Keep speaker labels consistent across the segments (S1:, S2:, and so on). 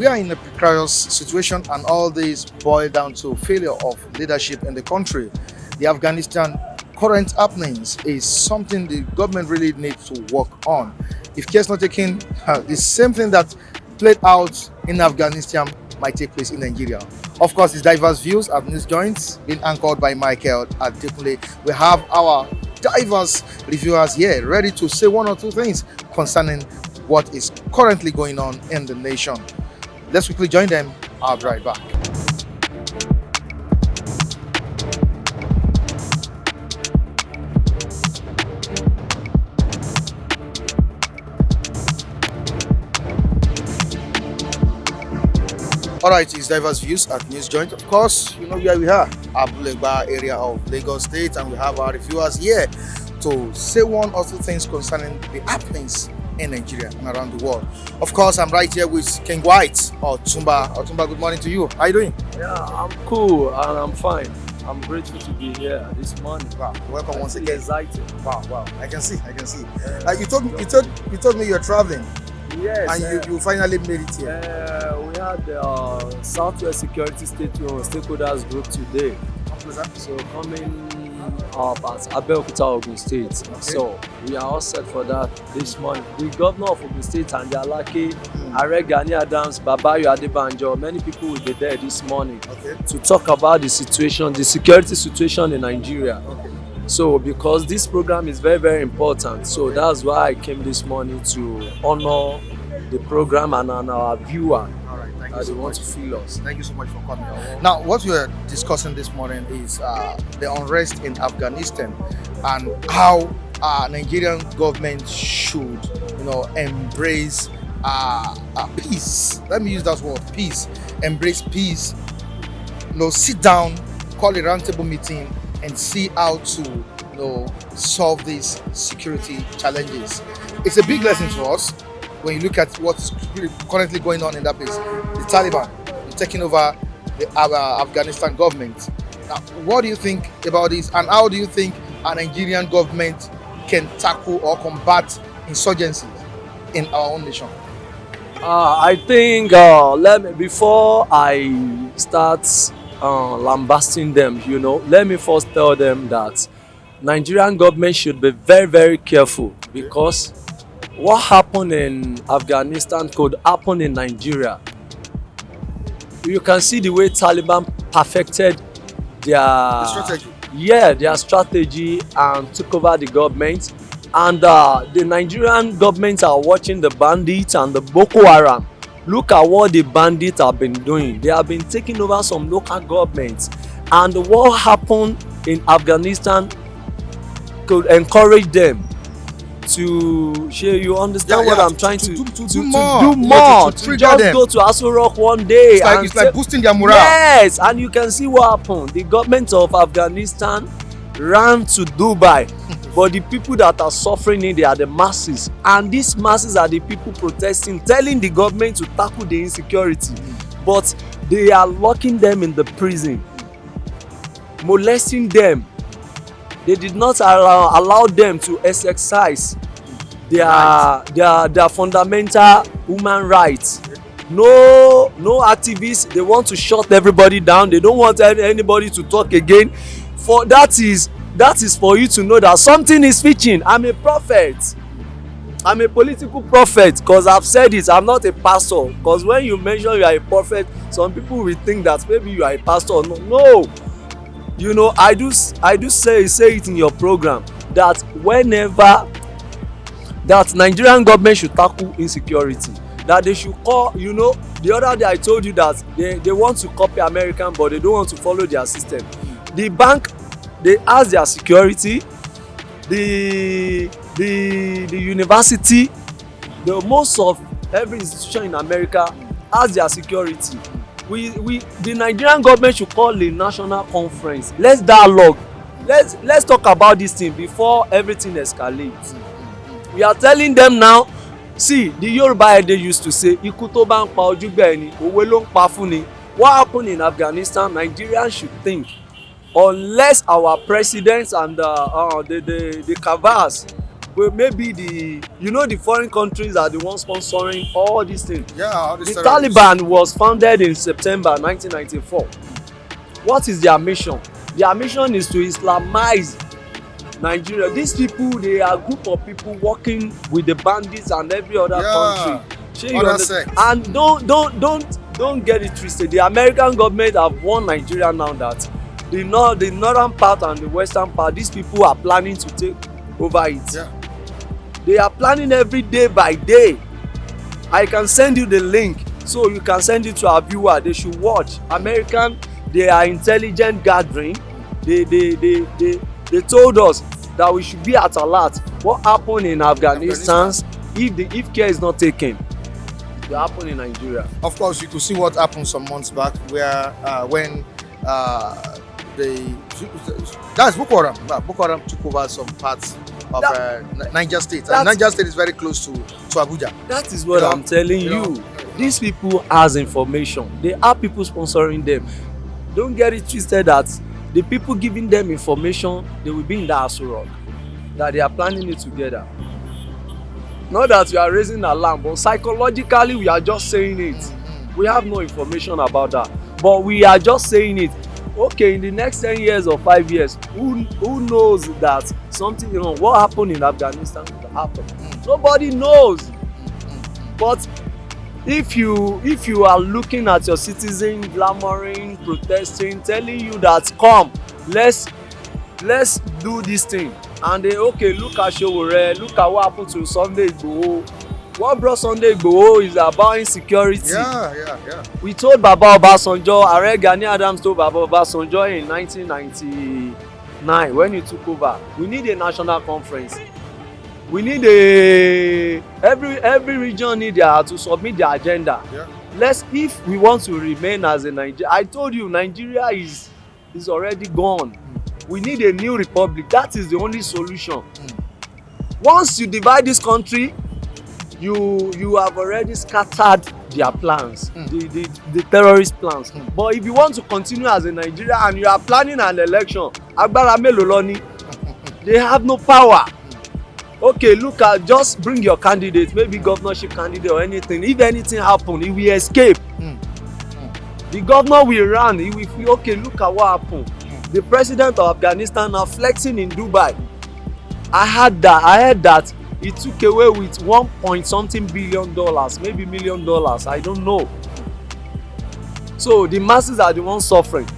S1: we are in a precarious situation, and all this boil down to failure of leadership in the country. The Afghanistan current happenings is something the government really needs to work on. If care is not taken, the same thing that played out in Afghanistan might take place in Nigeria. Of course, it's diverse views at news joints being anchored by Michael Adekunle. We have our diverse reviewers here ready to say one or two things concerning what is currently going on in the nation. Let's quickly join them. I'll be right back. All right, it's diverse views at News Joint. Of course, you know where we are, Abulegba area of Lagos State, and we have our reviewers here to say one or two things concerning the happenings in Nigeria and around the world. Of course, I'm right here with King White or Tumba. Good morning to you. How are you doing?
S2: Yeah, I'm cool and I'm fine. I'm grateful to be here this morning.
S1: Wow, welcome once again.
S2: Excited.
S1: Wow. I can see. You told me you're traveling.
S2: Yes.
S1: And you finally made it here.
S2: We had the Southwest Security Stakeholders Group today. So coming up at Abeokuta, Ogun State. Okay. So we are all set for that this morning. The governor of Ogun State and the Alake, Are Gani Adams, Babayo Adebanjo, many people will be there this morning to talk about the situation, the security situation in Nigeria. Okay. So because this program is very, very important, so that's why I came this morning to honor the program and our viewer.
S1: All right, thank you so
S2: want
S1: much.
S2: To feel us.
S1: Thank you so much for coming. Now, what we are discussing this morning is the unrest in Afghanistan and how Nigerian government should, embrace peace. Let me use that word, peace. Embrace peace. Sit down, call a roundtable meeting, and see how to solve these security challenges. It's a big lesson for us when you look at what's really currently going on in that place. The Taliban taking over the Afghanistan government. Now, what do you think about this, and how do you think a Nigerian government can tackle or combat insurgency in our own nation?
S2: I think before I start lambasting them, let me first tell them that Nigerian government should be very, very careful, because what happened in Afghanistan could happen in Nigeria. You can see the way Taliban perfected their strategy and took over the government, and the Nigerian government are watching the bandits and the Boko Haram. Look at what the bandits have been doing. They have been taking over some local governments, and what happened in Afghanistan could encourage them to share. You understand what I'm trying to do more. To just them. Go to Aso Rock one day.
S1: It's like boosting their morale.
S2: Yes, and you can see what happened. The government of Afghanistan ran to Dubai. But the people that are suffering it, they are the masses. And these masses are the people protesting, telling the government to tackle the insecurity. But they are locking them in the prison, molesting them. They did not allow them to exercise their fundamental human rights. No activists. They want to shut everybody down. They don't want anybody to talk again. That is for you to know that something is switching. I'm a prophet. I'm a political prophet, because I've said it. I'm not a pastor. Because when you mention you are a prophet, some people will think that maybe you are a pastor. No. I do say it in your program that whenever that Nigerian government should tackle insecurity, that they should call, the other day I told you that they want to copy American, but they don't want to follow their system. The bank, they ask their security. The university, the most of every institution in America has their security. The Nigerian government should call a national conference. Let's dialogue. Let's talk about this thing before everything escalates. We are telling them now. See, the Yoruba they used to say, "Ikú tó bá ń pa ojúgbà ẹni, òwe ló ń pa fún ni." What happened in Afghanistan? Nigerians should think. Unless our presidents and the Kavas well, maybe the foreign countries are the ones sponsoring all these things.
S1: Yeah, all
S2: The
S1: these
S2: Taliban was founded in September 1994. What is their mission? Their mission is to Islamize Nigeria. These people, they are a group of people working with the bandits and every other country. Shey you understand? And don't get it twisted. The American government have warned Nigeria now that the northern part and the western part, these people are planning to take over it.
S1: Yeah.
S2: They are planning every day by day. I can send you the link so you can send it to our viewer. They should watch. American, they are intelligent gathering. They told us that we should be at alert. What happened in Afghanistan, if care is not taken, it will happen in Nigeria.
S1: Of course, you could see what happened some months back, where when that's Boko Haram. Boko Haram took over some parts of Niger State. And Niger State is very close to Abuja.
S2: That is what I'm telling you. These people has information. They have people sponsoring them. Don't get it twisted that the people giving them information, they will be in the Asurok, that they are planning it together. Not that we are raising alarm, but psychologically we are just saying it. We have no information about that, but we are just saying it. Okay, in the next 10 years or 5 years, who knows that something, what happened in Afghanistan will happen? Nobody knows. But if you are looking at your citizen clamoring, protesting, telling you that come, let's do this thing, and they look at Sowore, look at what happened to Sunday Igboho. What brought Sunday Igboho is about insecurity.
S1: Yeah.
S2: We told Baba Obasanjo, Ààrẹ Gani Adams told Baba Obasanjo in 1999 when he took over, we need a national conference. We need every region need to submit their agenda. Yeah. If we want to remain as a Nigeria, I told you Nigeria is already gone. We need a new republic. That is the only solution. Once you divide this country, you have already scattered their plans, the terrorist plans. But if you want to continue as a Nigeria and you are planning an election, agbára mélòó ló ní? They have no power. Okay, look at, just bring your candidate, maybe governorship candidate or anything. If anything happen, he will escape. The governor will run. He will feel, okay, look at what happened. The president of Afghanistan now flexing in Dubai. I heard that he took away with $1.something billion, maybe $1 million. I don't know. So the masses are the ones suffering.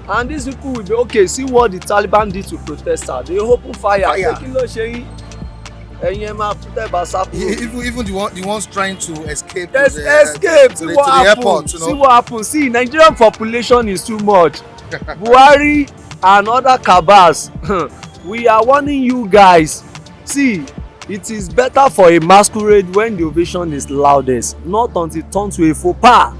S2: And these people will be okay. See what the Taliban did to protesters. They open fire.
S1: Even the ones trying to escape to the airport.
S2: See what happens. See, Nigerian population is too much. Buhari and other cabals, we are warning you guys. See, it is better for a masquerade when the ovation is loudest, not until it turns to a faux pas.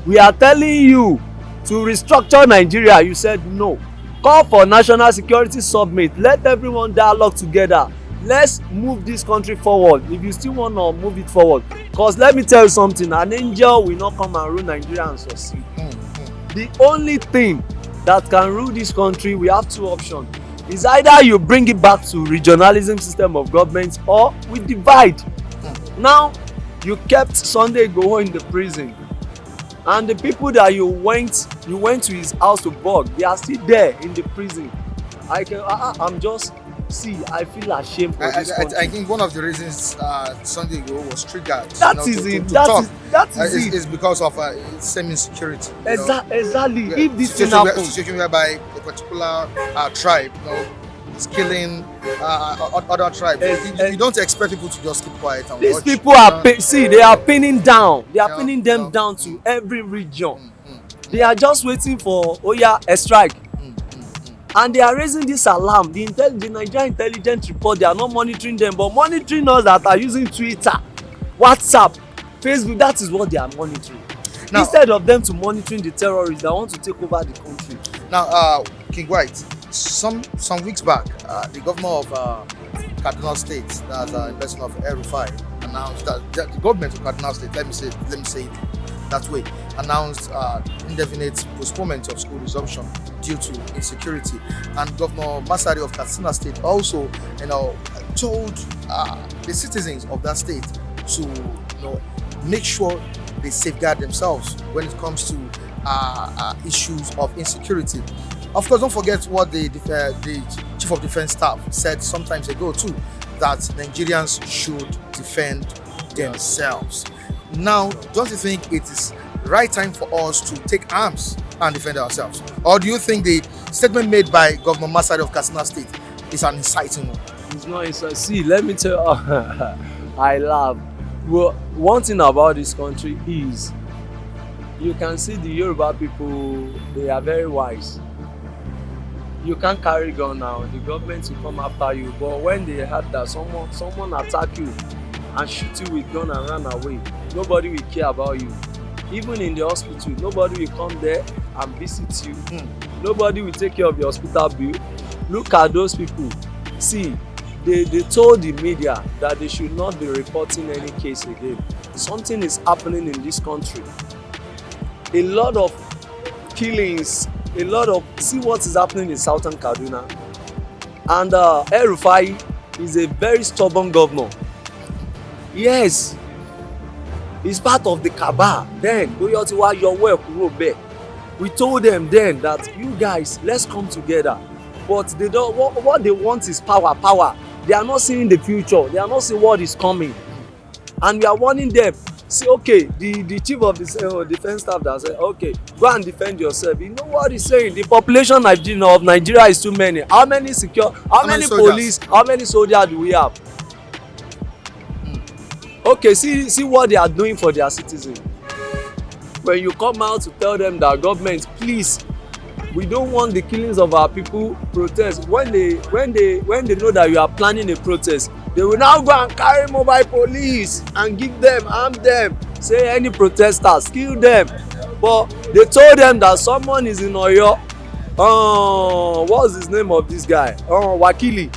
S2: We are telling you to restructure Nigeria. You said no. Call for national security summit. Let everyone dialogue together. Let's move this country forward. If you still want to move it forward, because let me tell you something, an angel will not come and rule Nigeria and succeed. The only thing that can rule this country, we have two options. Is either you bring it back to regionalism system of government, or we divide. Now you kept Sunday Igboho in the prison, and the people that you went to his house to bug, they are still there in the prison. I feel ashamed for this country.
S1: I think one of the reasons Sunday Igboho was triggered is because of same insecurity.
S2: Exactly. If this thing happens,
S1: situation whereby a particular tribe, is killing other tribes. You don't expect people to just keep quiet and
S2: these
S1: watch.
S2: People are they are pinning down. They are pinning them down to every region. They are just waiting for a strike. And they are raising this alarm. The Nigerian intelligence report, they are not monitoring them, but monitoring us that are using Twitter, WhatsApp, Facebook. That is what they are monitoring. Now, instead of them to monitoring the terrorists that want to take over the country.
S1: Now, King White, some weeks back, the governor of Kaduna State, that's in person of El-Rufai, announced that the government of Kaduna State, let me say it that way, announced indefinite postponement of school resumption due to insecurity. And Governor Masari of Katsina State also, told the citizens of that state to, make sure they safeguard themselves when it comes to issues of insecurity. Of course, don't forget what the Chief of Defense Staff said some times ago too, that Nigerians should defend themselves. Now, don't you think it is right time for us to take arms and defend ourselves? Or do you think the statement made by Governor Masari of Katsina State is an inciting one?
S2: It's not inciting. See, let me tell you, I laugh. Well, one thing about this country is you can see the Yoruba people, they are very wise. You can't carry gun now, the government will come after you, but when they had that someone attack you and shoot you with gun and run away, nobody will care about you. Even in the hospital, nobody will come there and visit you. Nobody will take care of your hospital bill. Look at those people. See, they told the media that they should not be reporting any case again. Something is happening in this country. A lot of killings, see what is happening in southern Kaduna. And El-Rufai is a very stubborn governor. Yes, he's part of the cabal. Then Boyotiwa, your work, we told them then that you guys, let's come together. But they don't. What they want is power. They are not seeing the future. They are not seeing what is coming. And we are warning them. See, okay, the chief of the defense staff that said, okay, go and defend yourself. You know what he's saying? The population of Nigeria is too many. How many police, how many soldiers do we have? Okay, see what they are doing for their citizens. When you come out to tell them that government, please, we don't want the killings of our people, protest. When they know that you are planning a protest, they will now go and carry mobile police and give them, arm them, say any protesters, kill them. But they told them that someone is in Oyo. What's his name of this guy? Wakili.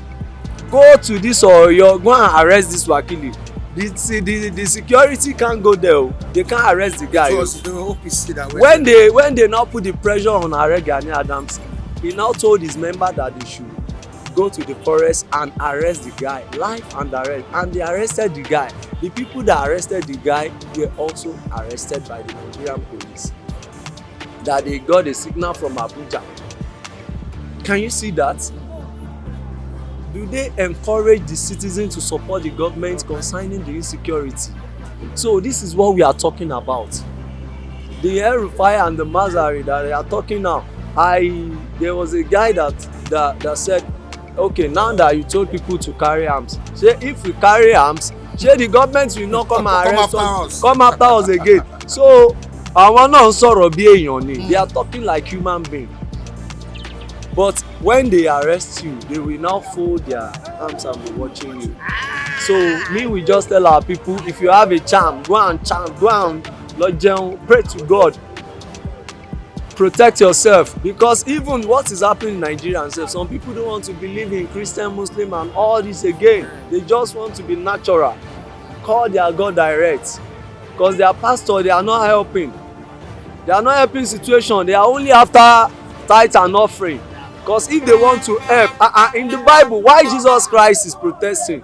S2: Go to this Oyo, go and arrest this Wakili. The security can't go there. They can't arrest the guy.
S1: So the OPC that
S2: when they now put the pressure on Are Gani Adams, he now told his member that they should go to the forest and arrest the guy, live and direct. And they arrested the guy. The people that arrested the guy were also arrested by the Nigerian police. That they got a signal from Abuja. Can you see that? Do they encourage the citizens to support the government concerning the insecurity? So this is what we are talking about. The El-Rufai and the Masari that they are talking now. There was a guy that said, okay, now that you told people to carry arms, say if we carry arms, say the government will not come and arrest us, come after us again. So àwọn náà sọ̀rọ̀ bí èèyàn ni. They are talking like human beings. But when they arrest you, they will now fold their arms and be watching you. So we just tell our people, if you have a charm, go and Lord Jeon, pray to God. Protect yourself, because even what is happening in Nigeria, some people don't want to believe in Christian, Muslim and all this again. They just want to be natural. Call their God direct. Because their pastor, they are not helping. They are not helping situation. They are only after tithe and offering. Because if they want to help, in the Bible, why Jesus Christ is protesting?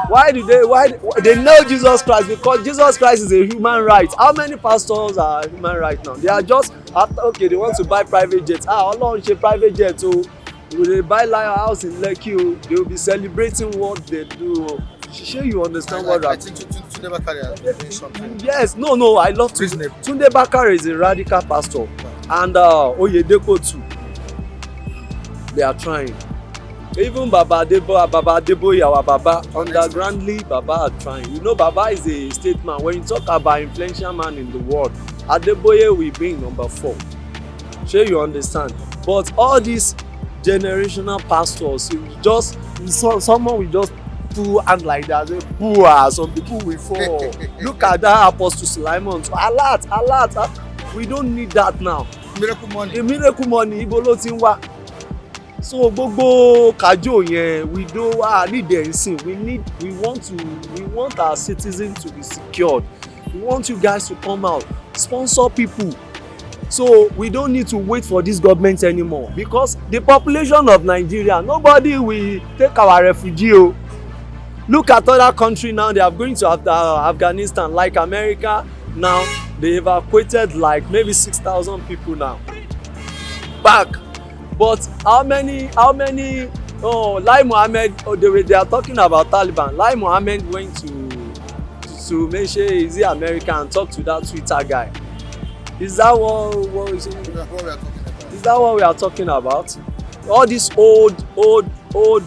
S2: Why they know Jesus Christ? Because Jesus Christ is a human right. How many pastors are human right now? They are just after, okay, they want to buy private jets. Ọlọ́run ṣe private jet o. They buy lion house in Lekki o. They will be celebrating what they do. Sure, you understand what
S1: I think Tunde Bakare is doing something.
S2: Yes, no, I love Tunde Bakare is a radical pastor, and Oyedepo too. They are trying. Even Baba Adeboye, our Baba, undergroundly Baba are trying. You know, Baba is a statesman. When you talk about influential man in the world, Adeboye will be number 4. Sure, you understand. But all these generational pastors, someone will just pull hand like that. Some people will fall. Look at that Apostle Sulaiman. So, alert. We don't need that now.
S1: Miracle money.
S2: The miracle money. Ibo lo ti ń wá. So gbogbo kajo yẹn we do need dancing. We want our citizens to be secured. We want you guys to come out, sponsor people. So we don't need to wait for this government anymore, because the population of Nigeria, nobody will take our refugee. Look at other countries now. They are going to Afghanistan, like America. Now they evacuated like maybe 6,000 people now back. But how many? Oh, Lai Mohammed. Oh, they are talking about Taliban. Lai Mohammed went to mention is he American and talk to that Twitter guy. Is that what is it? Is that what we are talking about? All these old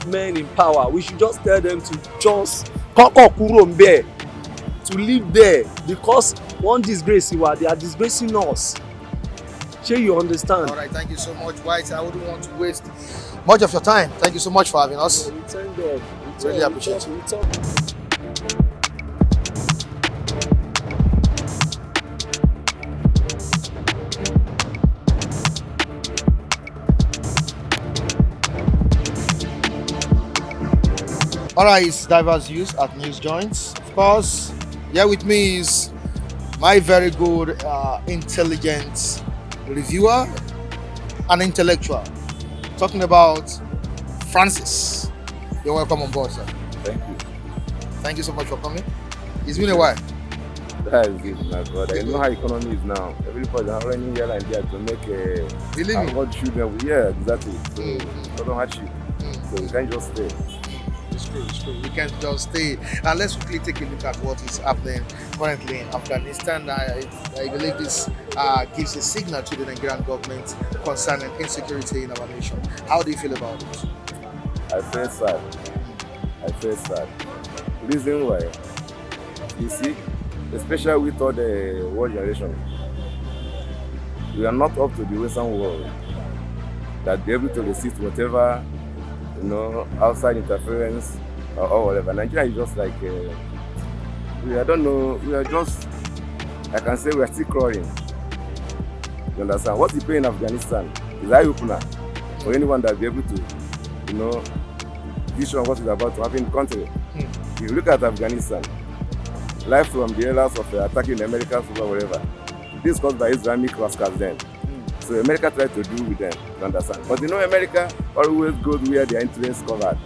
S2: men in power, we should just tell them to just to live there, because one disgrace they are disgracing us. Sure, you understand?
S1: All right, thank you so much, White. I wouldn't want to waste much of your time. Thank you so much for having us.
S2: We thank God.
S1: Really appreciate it. All right, it's Diverse Views at News Joints. Of course, here with me is my very good intelligent reviewer and intellectual. Talking about Francis. You're welcome on board, sir.
S3: Thank you.
S1: Thank you so much for coming. It's been a while.
S3: That is it, my brother. You know how economy is now. Everybody is running here and there to make a good children. Yeah, exactly. So don't hurt you. So you can't just stay.
S1: It's true. We can't just stay. And let's quickly take a look at what is happening currently in Afghanistan. I believe this gives a signal to the Nigerian government concerning insecurity in our nation. How do you feel about it?
S3: I feel sad. Reason why? You see, especially with all the world generation, we are not up to the Western world that be able to resist whatever, outside interference or whatever. Nigeria is just like, I don't know, we are just, I can say we are still crawling. You understand? What you pay in Afghanistan is eye opener for anyone that be able to, vision what is about to happen in the country. If you look at Afghanistan, life from the eras of attacking the Americans or whatever, this caused by Islamic rascals then. So America tried to do with them, you understand? But America always goes where their interests covered.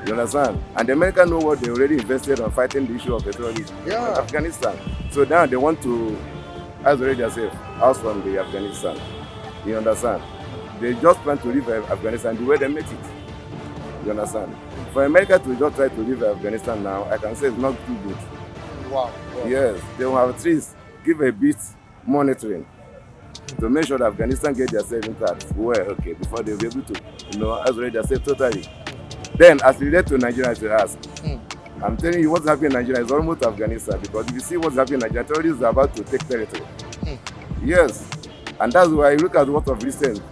S3: You understand? And the Americans know what they already invested on fighting the issue of terrorism in Afghanistan. So now they want to isolate themselves out from the Afghanistan. You understand? They just plan to leave Afghanistan the way they make it. You understand? For America to just try to leave Afghanistan now, I can say it's not too good.
S1: Wow.
S3: Yes, they will have at least give a bit monitoring to make sure that Afghanistan get themselves intact. Well, okay, before they'll be able to, isolate themselves totally. Then, as related to Nigeria, to ask, I'm telling you what's happening in Nigeria is almost Afghanistan, because if you see what's happening in Nigeria, terrorists are about to take territory. Yes, and that's why you look at what of recent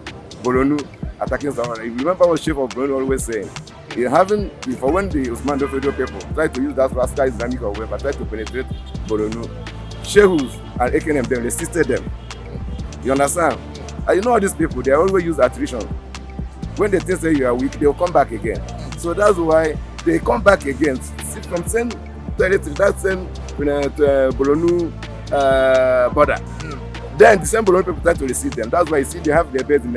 S3: Boronu attacking someone. If you remember what Chief of Boronu always saying, before when the Usman Dofodio people tried to use that rascal Islamic or whatever, tried to penetrate Boronu, Shehus and AKNM, they resisted them. You understand? And all these people, they always use attrition. When they think say you are weak, they will come back again. So that's why they come back again. From same territory, that same Boronu border. Then the same Boronu people try to receive them. That's why you see they have their base in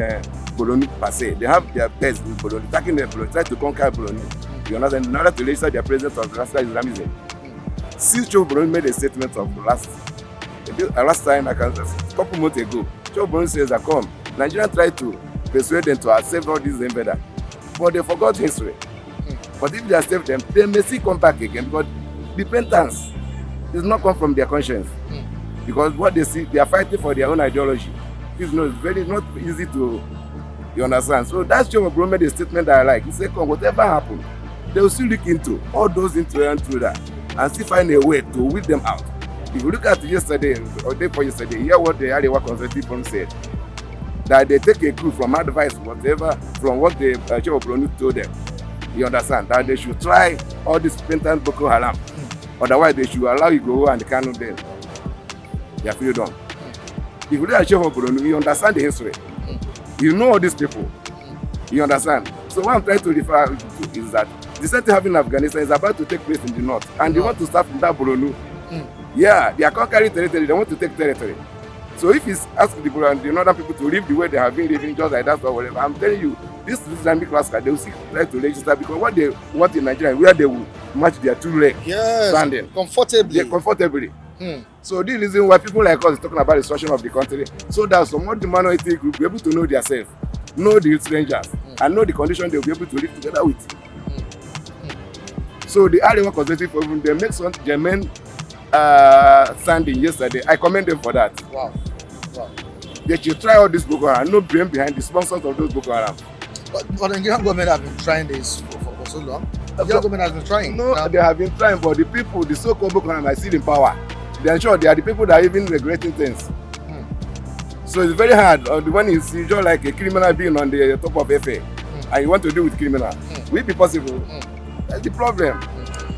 S3: Boronu per se. They have their base in Boronu, attacking the Boronu, try to conquer Boronu. You understand? In order to register their presence of Rasta Islamism. Since Joe Boronu made a statement of last time, a couple months ago, Joe Boronu says that Nigeria tried to persuade them to accept all these invaders, but they forgot history. But if they accept them, they may still come back again, because repentance does not come from their conscience. Because what they see, they are fighting for their own ideology. It's not easy to, you understand. So that's Joe Boronu made a statement that I like. He said, whatever happened, they will still look into all those intolerant through that and still find a way to weed them out. If you look at yesterday, or day before yesterday, hear what the Arewa Conservative Forum said. That they take a clue from advice, whatever, from what the Chief of Boronu told them. You understand? That they should try all this repentant Boko Haram. Otherwise, they should allow you go and Kanu then. They are freedom. If you look at Chief of Boronu, you understand the history. You know all these people. You understand? So what I'm trying to refer to is that the same thing happening in Afghanistan is about to take place in the north. And they want to start from that Boronu. Yeah, they are conquering territory. They want to take territory. So if he's asking the people and the northern people to live the way they have been living, just like that or whatever, I'm telling you, this Islamic rascal, they will seek right to register because what they want in Nigeria, where they will match their two legs standing
S1: comfortably.
S3: Yeah, comfortably. So this is the reason why people like us is talking about the destruction of the country, so that some of the minority group will be able to know themselves, know the strangers, and know the condition they will be able to live together with. So the Arewa Conservative Forum, they make some genuine standing yesterday. I commend them for that.
S1: Wow.
S3: They should try all this Boko Haram, no blame behind the sponsors of those Boko Haram.
S1: But the Nigerian government have been trying this for so long. The Nigerian government has been trying.
S3: No, they have been trying, but the people, the so-called Boko Haram, are still in power. They are sure they are the people that are even regulating things. So it's very hard. When you see just like a criminal being on the top of FA, and you want to deal with criminal, will it be possible? That's the problem.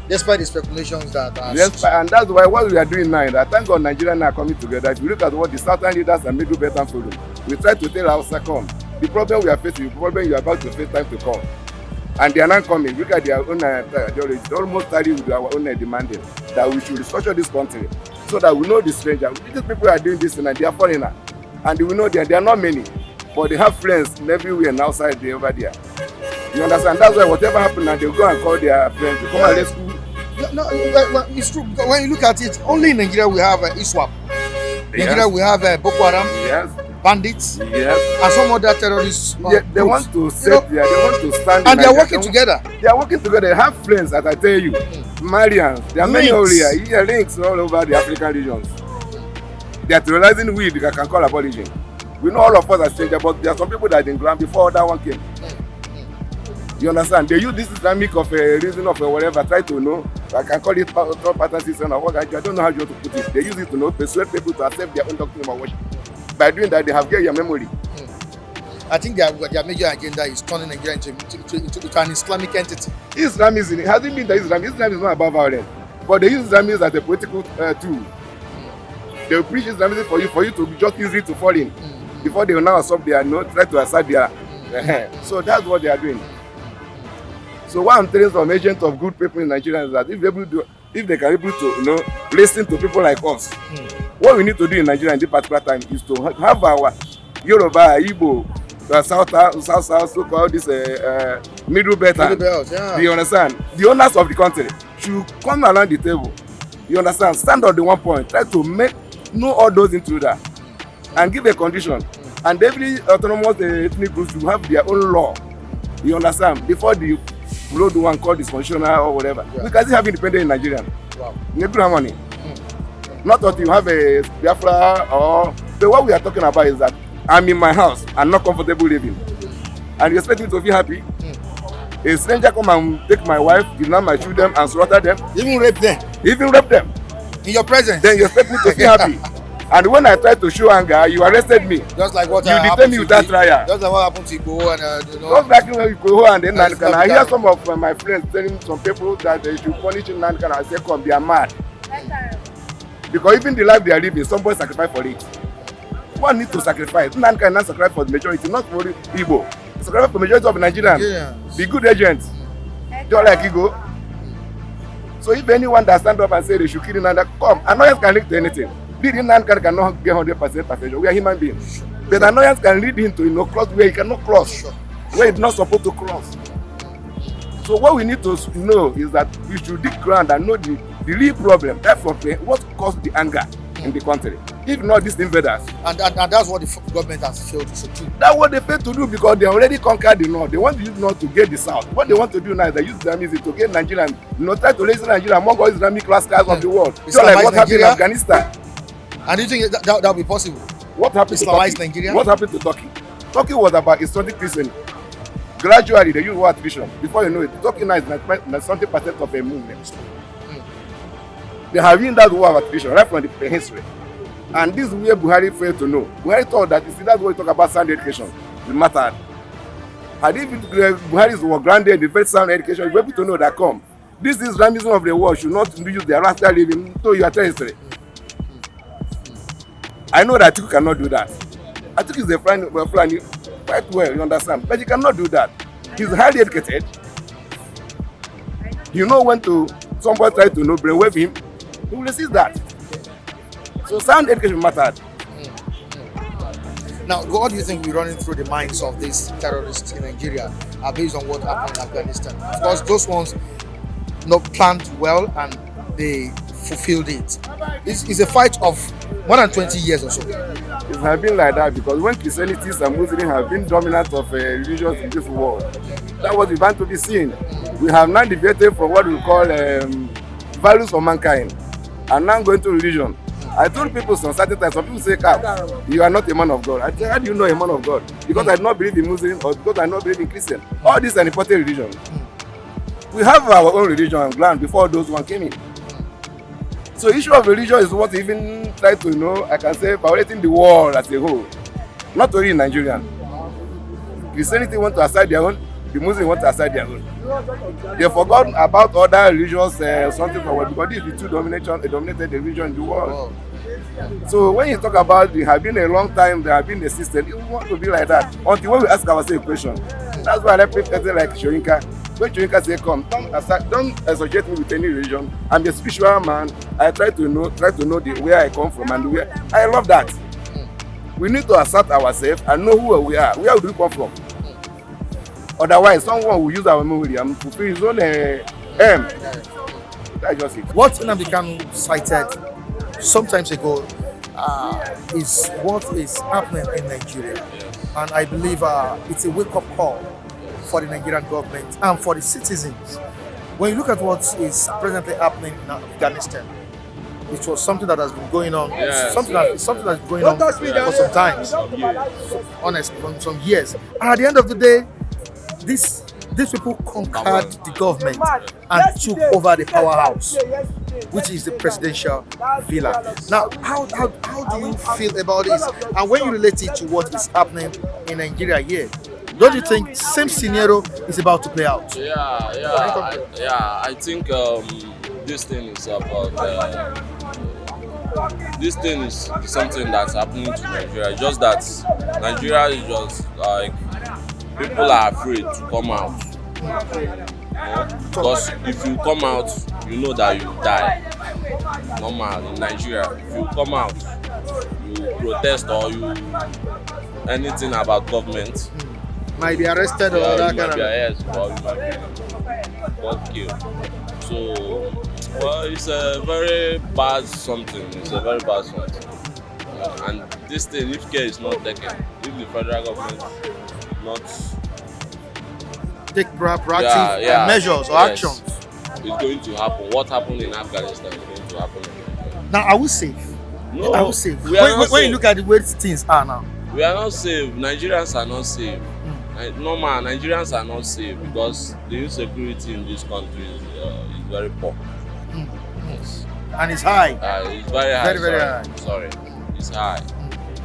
S1: Despite the speculations that
S3: yes, and that's why what we are doing now, that thank God Nigeria are coming together. If you look at what the Southern leaders and Middle Belt and Forum, we try to tell our come. The problem we are facing, the problem you are about to face time to come. And they are not coming. Look at their own ideology. They almost started with our own demanding that we should restructure this country so that we know the stranger. These people are doing this and they are foreigner. And we know that they are not many, but they have friends everywhere and outside there over there. You understand? That's why whatever happens now, they go and call their friends to come and rescue.
S1: No, it's true. Because when you look at it, only in Nigeria we have ISWAP. Nigeria we have Boko Haram, bandits, and some other terrorists.
S3: They want to set there, they want to stand.
S1: And they are working together.
S3: They are working together. They have friends, as I tell you, Marians. There are many over here. Links all over the African regions. They are terrorizing we can call abolition. We know all of us are strangers, but there are some people that didn't ground before that one came. You understand? They use this Islamic of a reason of a whatever, try to know. I can call it third pattern system or what. I don't know how you want to put it. They use it to know, persuade people to accept their own doctrine of worship. By doing that, they have gained your memory.
S1: I think their major agenda is turning Nigeria into an Islamic entity.
S3: Islamism, it hasn't been that Islam is not about violence, but they use Islamism as a political tool. They will preach Islamism for you to be just easy to fall in. Before they will now stop their try to assert their. So that's what they are doing. So what I'm telling some agents of good people in Nigeria is that if they can be able to listen to people like us, what we need to do in Nigeria in this particular time is to have our Yoruba, Igbo, South, so-called this Middle Belt. Do you understand? The owners of the country should come around the table. You understand? Stand on the one point. Try to know all those intruders and give a condition. And every autonomous ethnic group should have their own law. You understand? Before the blood one called dysfunctional or whatever. We can still have independence in Nigeria. Maybe have money. Not that you have a Biafra or. But what we are talking about is that I'm in my house. I'm not comfortable living. And you expect me to be happy? A stranger come and take my wife, kidnap my children, and slaughter them.
S1: Even rape them.
S3: In your presence. Then you expect me to be happy. And when I try to show anger, you arrested me.
S1: Just like what
S3: you detain me without trial.
S1: Just like what happened to Igbo and
S3: Just like when Igbo and then Nankan. I hear some of my friends telling some people that they should punish Nankan. I say, come, they are mad. Because even the life they are living, somebody sacrifice for it. One need to sacrifice. Nankan not sacrifice for the majority, not for Igbo. Sacrifice for the majority of Nigerians. Be good agents. Just like Igbo. So if anyone that stand up and say they should kill Nankan, come. Annoyance can lead to anything. Leading Nankan cannot get 100% perfection. We are human beings. But annoyance can lead him to cross where he cannot cross. Where he's not supposed to cross. So what we need to know is that we should dig ground and know the real problem. Therefore, what caused the anger in the country. If not these invaders.
S1: And that's what the government has failed to do.
S3: That's what they failed to do because they already conquered the north. They want to use the north to get the south. What they want to do now is they use Islamism to get Nigeria, try to raise Nigeria among all Islamic rascals of the world. Just like what happened in Afghanistan. And
S1: do you think that will be possible?
S3: What happened to Turkey?
S1: Nigeria?
S3: What happened to Turkey? Turkey was about Islamic Christianity. Gradually, they use war attrition. Before you know it, Turkey now is 90% of a movement. They have used that war of attrition right from the history. And this is where Buhari failed to know. Buhari thought that, that's what we talk about sound education. It mattered. Had if Buhari was grounded in the first sound education, we able to know that this Islamism of the world should not use their rational living to your territory. I know that Atiku cannot do that. Atiku is a friend quite well, you understand? But he cannot do that. He's highly educated. You know when somebody try to brainwave him, he will resist that. So sound education mattered.
S1: Now, what do you think we're running through the minds of these terrorists in Nigeria based on what happened in Afghanistan? Because those ones not planned well and they fulfilled it. It's a fight of more than 20 years or so.
S3: It has been like that because when Christianities and Muslims have been dominant of religions in this world, that was the to be seen. We have now deviated from what we call values of mankind and now going to religion. I told people some certain times, some people say, you are not a man of God. I say, how do you know a man of God? Because I do not believe in Muslim or because I do not believe in Christian. All these are important religion. We have our own religion and land before those one came in. So issue of religion is what even try to I can say, violating the world as a whole. Not only in Nigeria. Christianity want to aside their own, the Muslims want to aside their own. They forgot about other religions, something for what, because this is the two dominated religion in the world. So when you talk about it has been a long time, there have been a system, it want to be like that. Until when we ask ourselves a question. That's why I like people like Shoyinka. When Shoyinka say, come, don't associate me with any religion. I'm a spiritual man. I try to know where I come from and where I love that. We need to assert ourselves and know who we are. Where do we come from? Otherwise, someone will use our memory and fulfill his own aim. That's just it.
S1: What Nnamdi Kanu cited sometimes ago is what is happening in Nigeria. And I believe it's a wake-up call for the Nigerian government and for the citizens. When you look at what is presently happening in Afghanistan, it was something that has been going on. Something that's been going on for some time. Honestly, for some years. And at the end of the day, these people conquered the government and took over the powerhouse, which is the presidential villa. Now, how do you feel about this? And when you relate it to what is happening in Nigeria here, don't you think same scenario is about to play out?
S2: I think this thing is about this thing is something that's happening to Nigeria. Just that Nigeria is just like people are afraid to come out. Because if you come out, you know that you die. Normal in Nigeria, if you come out, you protest or you anything about government,
S1: might be arrested or that kind of.
S2: Yes, or you might be got killed. So, well, it's a very bad something. It's a very bad something. And this thing, if care is not taken, if the federal government not
S1: take proactive measures or actions,
S2: it's going to happen. What happened in Afghanistan is going to happen in Nigeria.
S1: Now, are we safe?
S2: No,
S1: are we safe?
S2: When
S1: you look at the way things are now,
S2: we are not safe. Nigerians are not safe. Normal, Nigerians are not safe because the insecurity in this country is very poor. Yes.
S1: And it's high.
S2: It's very high.
S1: Very high.
S2: Sorry, it's high.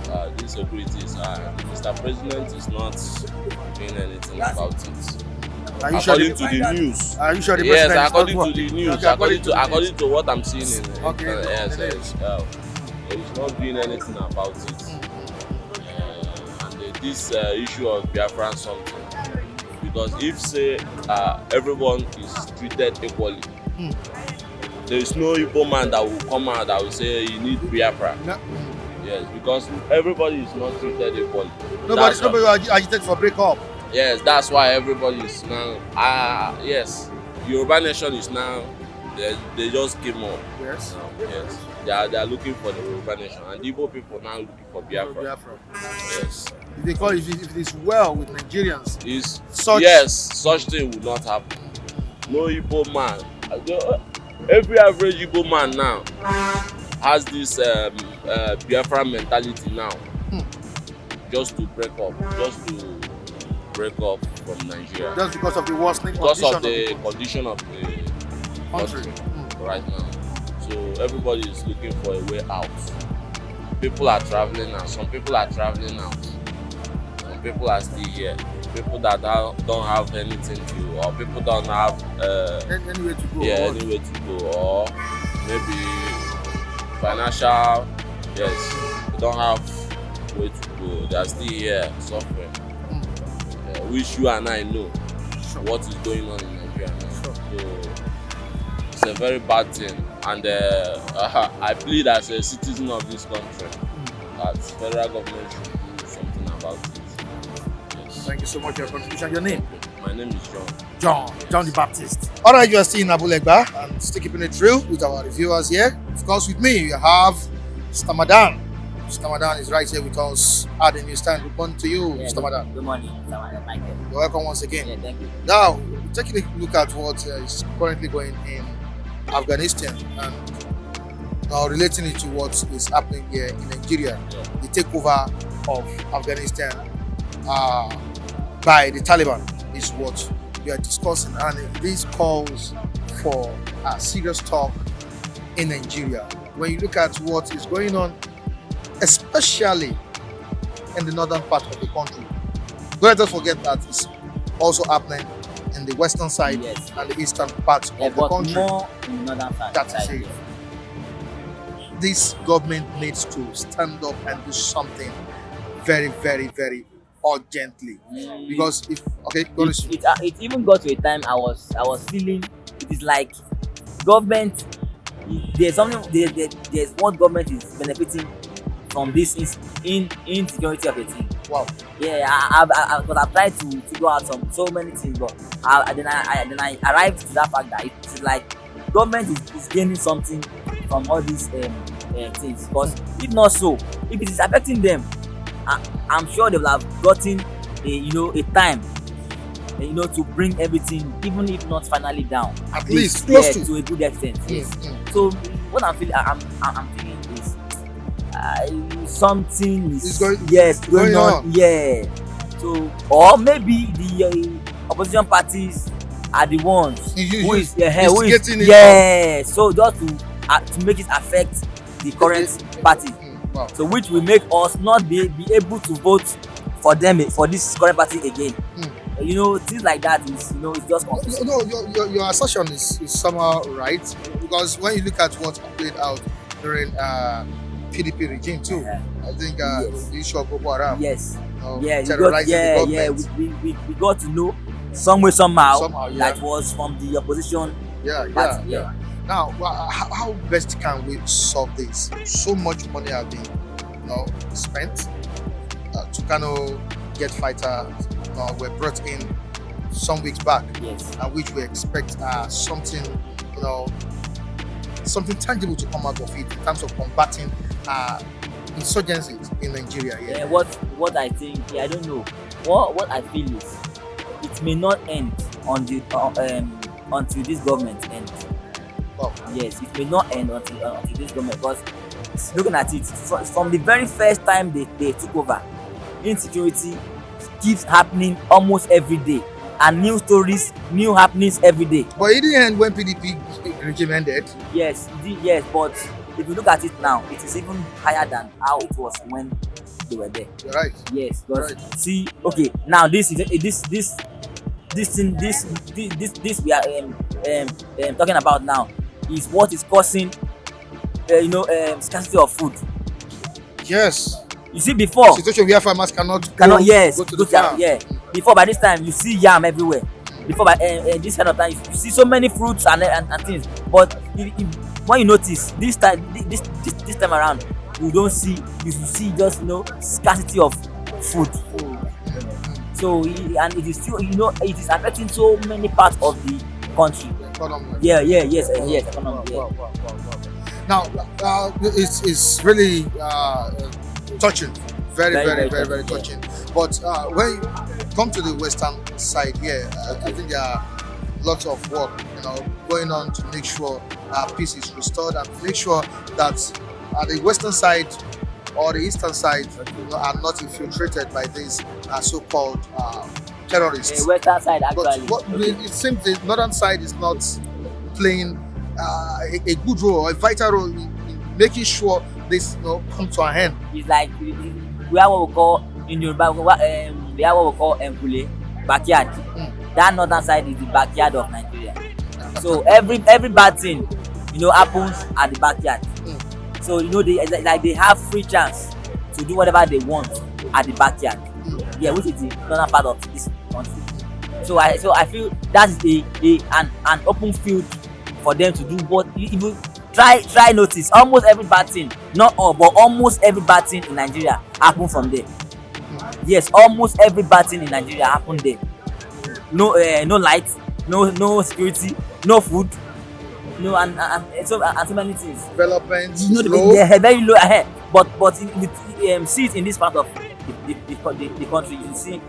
S2: The insecurity is high. Mr. President is not doing anything about it. According to the news.
S1: Are you sure the
S2: president?
S1: Yes,
S2: according to the news.
S1: Okay,
S2: according to what I'm seeing in
S1: yes.
S2: He's not doing anything about it. And this issue of Biafran something, because if say everyone is treated equally, there is no Igbo man that will come out that will say you need Biafra. No. Yes, because everybody is not treated equally.
S1: Nobody will agitate for breakup.
S2: Yes, that's why everybody is now. Yes, Yoruba nation is now. They just came up.
S1: Yes.
S2: Yes, they are looking for the Yoruba nation, and Igbo people now looking for Biafra. Yes.
S1: If they call if it is well with Nigerians,
S2: such thing will not happen. No Igbo man. Every average Igbo man now has this Biafra mentality now. Just to break up from Nigeria.
S1: Just because of the worsening
S2: condition of the country right now. So everybody is looking for a way out. People are traveling out. Some people are traveling out. Some people are still here. People that don't have anything to, or people don't have
S1: anywhere to go.
S2: Yeah, anywhere to go, or maybe financial. Yes, they don't have way to go. They are still here suffering. Which you and I know what is going on in Nigeria now. So it's a very bad thing, and I plead as a citizen of this country that federal government should do something
S4: about it. Yes.
S1: Thank you so much for your contribution. Your name?
S4: My name is John.
S1: John the Baptist. All right, you are still in Abulegba and still keeping it real with our reviewers here. Of course, with me, you have Mr. Madan. Mr. Madan is right here with us at the newsstand. Good morning to you,
S5: Yeah,
S1: Mr. Madan.
S5: Good morning, Mr. Madan. Thank you.
S1: You're welcome once again.
S5: Yeah, thank you.
S1: Now, taking a look at what is currently going in Afghanistan and now relating it to what is happening here in Nigeria, the takeover of Afghanistan by the Taliban is what we are discussing, and this calls for a serious talk in Nigeria. When you look at what is going on, especially in the northern part of the country, don't let us forget that it's also happening in the western side
S5: Yes.
S1: and the eastern part
S5: Yeah,
S1: of the
S5: but
S1: country.
S5: more in the northern side.
S1: That is
S5: side,
S1: it. This government needs to stand up and do something very, very, very urgently.
S5: Mm.
S1: Because if go to
S5: It even got to a time I was feeling it is like government. There's what government is benefiting from this insecurity of a thing.
S1: wow.
S5: Yeah, I've tried to figure out so many things, but then I arrived to that fact that it's like government is gaining something from all these things. Because if not so, if it is affecting them, I'm sure they will have gotten a time, to bring everything, even if not finally down,
S1: At least close
S5: to a good extent. Yes. So what I'm feeling, I'm feeling is something is going on. Yeah. So or maybe the opposition parties are the ones who is
S1: instigating it.
S5: Yeah. So just to make it affect the current party.
S1: Wow.
S5: So which will make us not be able to vote for them, for this current party again. Things like that is it's just confusing.
S1: No, your assertion is somehow right, because when you look at what played out during PDP regime too, I think
S5: Yes.
S1: the issue of Boko Haram,
S5: Yes.
S1: terrorizing the government.
S5: We got to know some way somehow
S1: yeah.
S5: that was from the opposition
S1: Yeah.
S5: party.
S1: Now, how best can we solve this? So much money has been, spent to kind of get fighters. Were brought in some weeks back,
S5: Yes.
S1: and which we expect something, something tangible to come out of it in terms of combating insurgencies in Nigeria.
S5: Yeah, what I think, I don't know. What I feel is it may not end on the until this government ends.
S1: Wow.
S5: Yes, it may not end until this government, because looking at it from the very first time they took over, insecurity keeps happening almost every day, and new stories, new happenings every day.
S1: But it didn't end when PDP regime ended.
S5: Yes, but if you look at it now, it is even higher than how it was when they were there.
S1: You're right.
S5: Yes, because
S1: Right.
S5: see, okay, now this we are talking about now is what is causing scarcity of food.
S1: Yes.
S5: You see, before
S1: Situation where farmers cannot
S5: yes
S1: go to the farm.
S5: before, by this time you see yam everywhere. Before, by this kind of time you see so many fruits and things, but when you notice this time around, you see just scarcity of food. So and it is still it is affecting so many parts of the country.
S1: Economy.
S5: Yes, economy. Yeah.
S1: Wow. Now, it's really touching, very touching. But when you come to the western side here, I think there are lots of work, going on to make sure peace is restored, and make sure that the western side or the eastern side are not infiltrated by these so-called terrorists.
S5: The western side
S1: But
S5: actually.
S1: it seems the northern side is not playing a good role or a vital role in making sure this come to an end.
S5: It's like we have what we call in Yoruba, we have what we call Enkule, backyard. That northern side is the backyard of Nigeria. So every bad thing, happens at the backyard. So they have free chance to do whatever they want at the backyard. Yeah, which is the northern part of this country. So I feel that is an open field for them to do what even try notice. Almost every bad thing, not all, but almost every bad thing in Nigeria happen from there. Yes, almost every bad thing in Nigeria happened there. No, no light, no security, no food, no, and so many things.
S1: Development
S5: You know,
S1: slow.
S5: they're very low ahead. But see it in this part of the country. You see,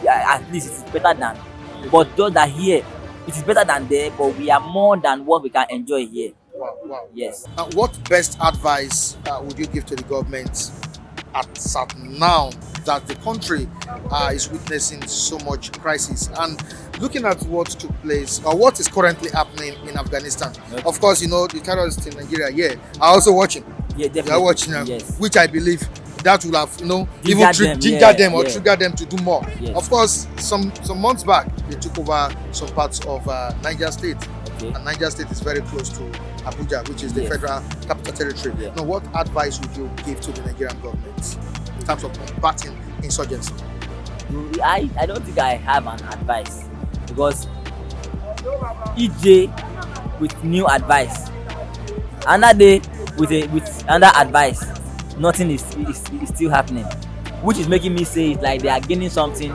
S5: at least it's better than. But those that here, it is better than there. But we are more than what we can enjoy here.
S1: Wow, wow.
S5: Yes.
S1: What best advice would you give to the government at now that the country is witnessing so much crisis, and looking at what took place or what is currently happening in Afghanistan?
S5: Okay.
S1: Of course, you know the terrorists in Nigeria, are also watching.
S5: Yeah,
S1: They
S5: definitely.
S1: are watching,
S5: Yes.
S1: which I believe that will have,
S5: Ginger
S1: even
S5: them,
S1: ginger
S5: yeah,
S1: them or
S5: yeah.
S1: trigger them to do more.
S5: Yes.
S1: Of course, some months back they took over some parts of Niger State,
S5: Okay.
S1: and Niger State is very close to Abuja, which is the
S5: Yes.
S1: federal capital territory.
S5: Yeah.
S1: Now, what advice would you give to the Nigerian government in terms of combating insurgency?
S5: I don't think I have an advice, because each day with new advice, another day with another advice, nothing is still happening, which is making me say it like they are gaining something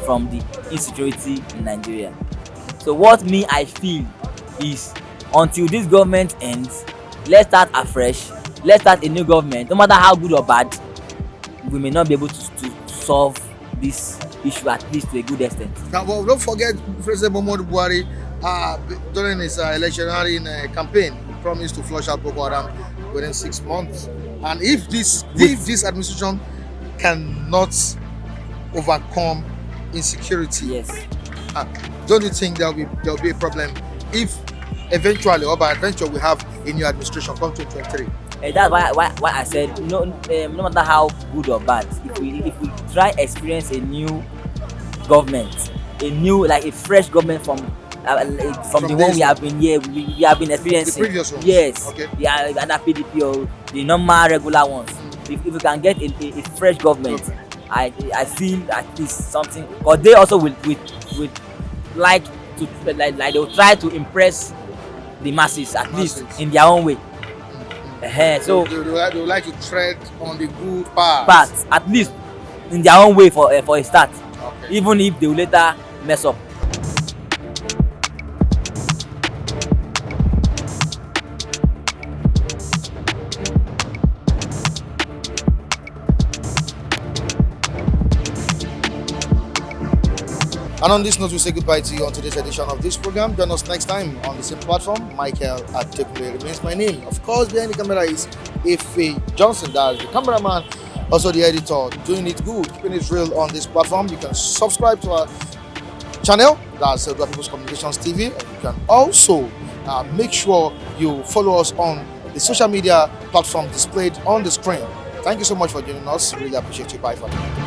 S5: from the insecurity in Nigeria. So what me I feel is, until this government ends, let's start afresh, let's start a new government. No matter how good or bad, we may not be able to solve this issue, at least to a good extent.
S1: Now, well, don't forget President Muhammadu Buhari during his electionary campaign promised to flush out Boko Haram within 6 months. And if this administration cannot overcome insecurity,
S5: Yes.
S1: don't you think there will be a problem if eventually, or by adventure, we have a new administration come 2023?
S5: That's why I said no matter how good or bad, if we try experience a new government, like a fresh government from the one we have been here, we have been experiencing.
S1: The previous ones?
S5: Yes.
S1: Okay.
S5: Yeah, and that PDP or the normal regular ones. If we can get a fresh government, I feel at least something. Because they also will like they will try to impress the masses, at least in their own way. So
S1: they would like to tread on the good path.
S5: but at least in their own way for a start,
S1: Okay.
S5: even if they will later mess up.
S1: And on this note, we say goodbye to you on today's edition of this program. Join us next time on the same platform. Michael at Takeover remains my name. Of course, behind the camera is Ife Johnson, that's the cameraman, also the editor, doing it good, keeping it real on this platform. You can subscribe to our channel, that's BY Communications TV, and you can also make sure you follow us on the social media platform displayed on the screen. Thank you so much for joining us. Really appreciate you. Bye for now.